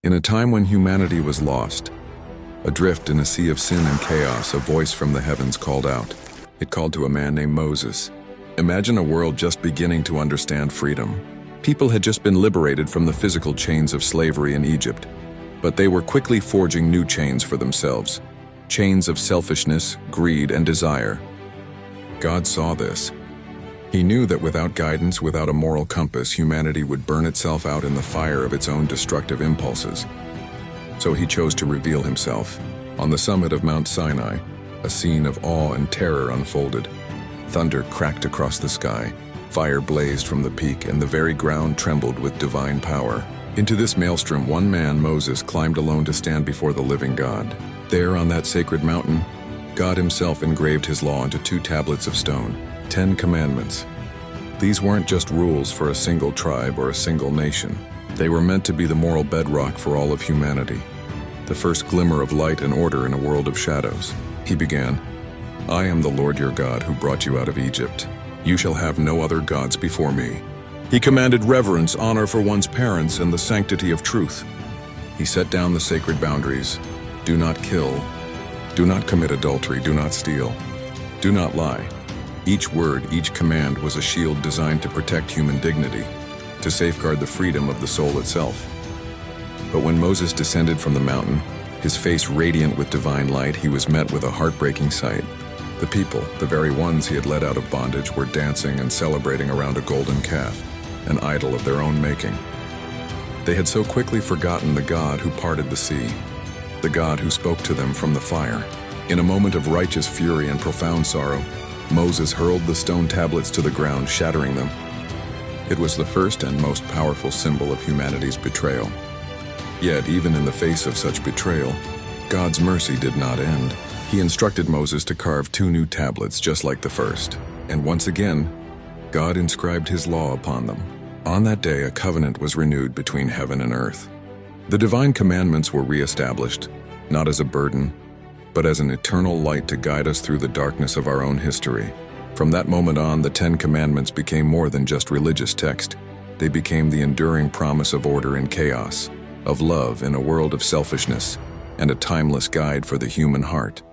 In a time when humanity was lost, adrift in a sea of sin and chaos, a voice from the heavens called out. It called to a man named Moses. Imagine a world just beginning to understand freedom. People had just been liberated from the physical chains of slavery in Egypt, but they were quickly forging new chains for themselves. Chains of selfishness, greed, and desire. God saw this. He knew that without guidance, without a moral compass, humanity would burn itself out in the fire of its own destructive impulses. So he chose to reveal himself. On the summit of Mount Sinai, a scene of awe and terror unfolded. Thunder cracked across the sky, fire blazed from the peak, and the very ground trembled with divine power. Into this maelstrom, one man, Moses, climbed alone to stand before the living God. There, on that sacred mountain, God himself engraved his law onto 2 tablets of stone, 10 commandments. These weren't just rules for a single tribe or a single nation. They were meant to be the moral bedrock for all of humanity, the first glimmer of light and order in a world of shadows. He began, "I am the Lord your God who brought you out of Egypt. You shall have no other gods before me." He commanded reverence, honor for one's parents, and the sanctity of truth. He set down the sacred boundaries. Do not kill. Do not commit adultery. Do not steal. Do not lie. Each word, each command was a shield designed to protect human dignity, to safeguard the freedom of the soul itself. But when Moses descended from the mountain, his face radiant with divine light, he was met with a heartbreaking sight. The people, the very ones he had led out of bondage, were dancing and celebrating around a golden calf, an idol of their own making. They had so quickly forgotten the God who parted the sea, the God who spoke to them from the fire. In a moment of righteous fury and profound sorrow, Moses hurled the stone tablets to the ground, shattering them. It was the first and most powerful symbol of humanity's betrayal. Yet, even in the face of such betrayal, God's mercy did not end. He instructed Moses to carve 2 new tablets just like the first. And once again, God inscribed his law upon them. On that day, a covenant was renewed between heaven and earth. The divine commandments were reestablished, not as a burden, but as an eternal light to guide us through the darkness of our own history. From that moment on, the 10 Commandments became more than just religious text. They became the enduring promise of order in chaos, of love in a world of selfishness, and a timeless guide for the human heart.